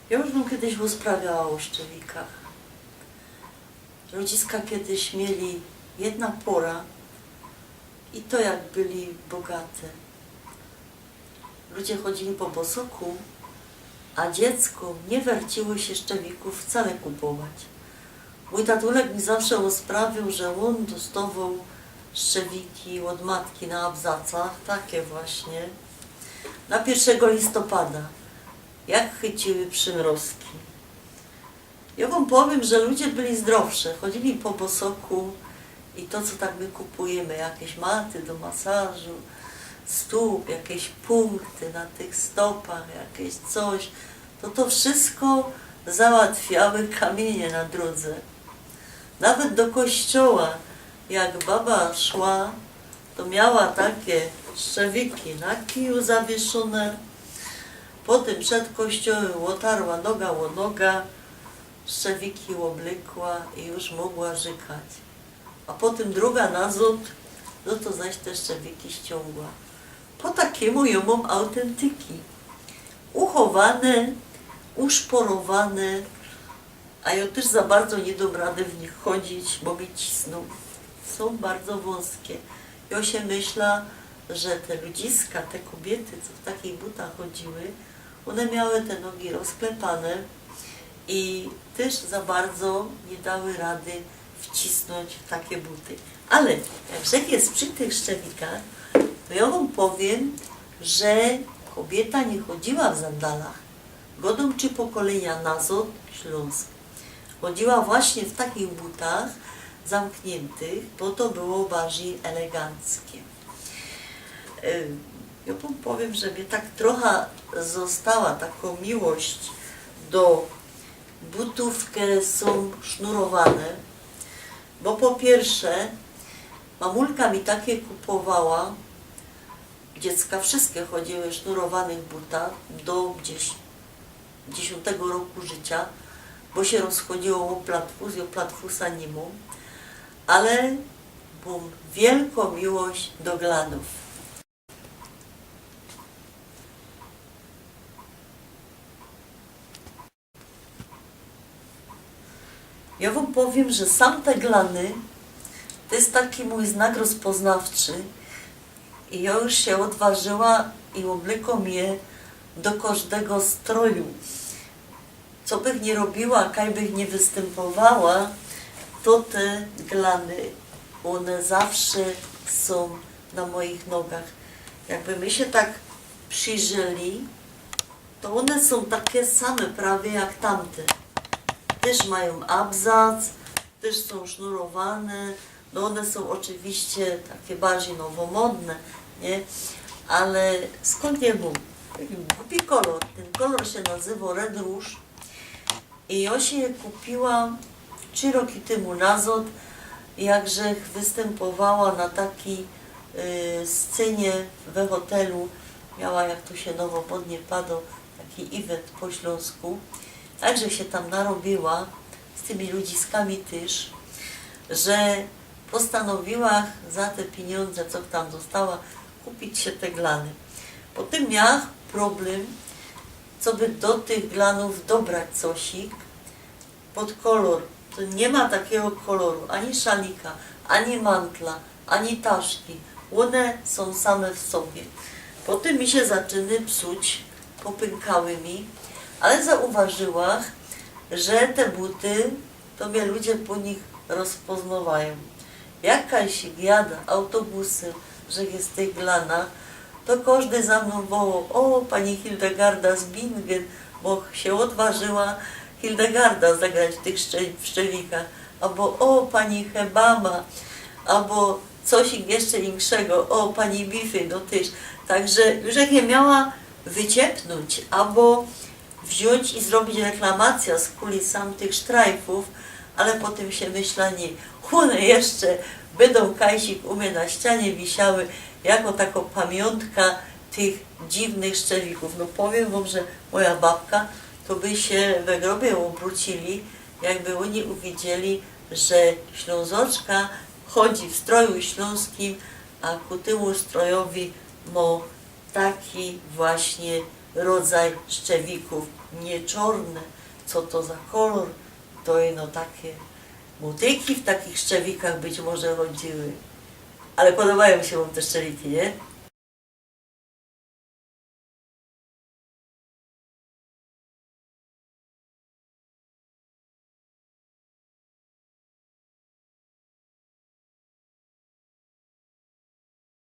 Ja już bym kiedyś rozprawiała o szczelikach. Ludziska kiedyś mieli jedna pora i to jak byli bogate. Ludzie chodzili po bosoku, a dziecku nie werciło się szczewików wcale kupować. Mój tatulek mi zawsze rozprawił, że on dostawał szczewiki od matki na abzacach, takie właśnie, na 1 listopada, jak chyciły przymrozki. Ja wam powiem, że ludzie byli zdrowsze, chodzili po bosoku i to, co tak my kupujemy, jakieś maty do masażu, stóp, jakieś punkty na tych stopach, jakieś coś, to wszystko załatwiały kamienie na drodze. Nawet do kościoła, jak baba szła, to miała takie szczewiki na kiju zawieszone, potem przed kościołem otarła noga o noga, szczewiki oblekła i już mogła żykać. A potem druga nazad, no to zaś te szczewiki ściągła. Po takiemu ją mam autentyki. Uchowane, uszporowane, a ja też za bardzo nie dam rady w nich chodzić, bo mi cisną. Są bardzo wąskie. Ja się myślę, że te ludziska, te kobiety, co w takich butach chodziły, one miały te nogi rozklepane i też za bardzo nie dały rady wcisnąć w takie buty. Ale jak jest przy tych szczewikach, to ja wam powiem, że kobieta nie chodziła w sandałach. Godą 3 pokolenia nazad Śląsk. Chodziła właśnie w takich butach zamkniętych, bo to było bardziej eleganckie. Ja wam powiem, że mnie tak trochę została taką miłość do butów, które są sznurowane, bo po pierwsze mamulka mi takie kupowała, dziecka wszystkie chodziły w sznurowanych butach do gdzieś 10 roku życia, bo się rozchodziło o platfus, ja platfusa nie mam, ale mam wielką miłość do glanów. Ja wam powiem, że sam te glany to jest taki mój znak rozpoznawczy i ja już się odważyła i oblekłam je do każdego stroju. Co bych nie robiła, kaj bych nie występowała, to te glany, one zawsze są na moich nogach. Jakby my się tak przyjrzeli, to one są takie same prawie jak tamte. Też mają abzac, też są sznurowane, no one są oczywiście takie bardziej nowomodne, nie? Ale skąd je mam? Głupi kolor, ten kolor się nazywa Red Rouge i ja się je kupiłam 3 roki temu nazad, jakże występowała na takiej scenie we hotelu, miała, jak tu się nowomodnie padło, taki event po śląsku, także się tam narobiła z tymi ludziskami też, że postanowiła za te pieniądze, co tam została, kupić się te glany. Potem miała problem, co by do tych glanów dobrać cosik pod kolor. To nie ma takiego koloru, ani szalika, ani mantla, ani taszki. One są same w sobie. Potem mi się zaczyny psuć, popękały mi, ale zauważyłam, że te buty, to mnie ludzie po nich rozpoznawają. Jak Kajsik jada autobusem, że jest w tych glanach, to każdy za mną wołał: o, pani Hildegarda z Bingen, bo się odważyła Hildegarda zagrać w tych szczelikach, albo o, pani Hebama, albo coś jeszcze większego, o, pani Bify, no też. Także już jak nie miała wyciepnąć, albo wziąć i zrobić reklamację z kulisami tych sztrajfów, ale potem się myśla, nie, one jeszcze będą, Kajsik u mnie na ścianie wisiały jako taką pamiątka tych dziwnych szczewików. No powiem wam, że moja babka to by się we grobie obrócili, jakby oni uwidzieli, że Ślązoczka chodzi w stroju śląskim, a ku temu strojowi ma taki właśnie rodzaj szczewików, nie czarne. Co to za kolor? To ino takie motyki w takich szczewikach być może chodziły. Ale podobają się wam te szczewiki, nie?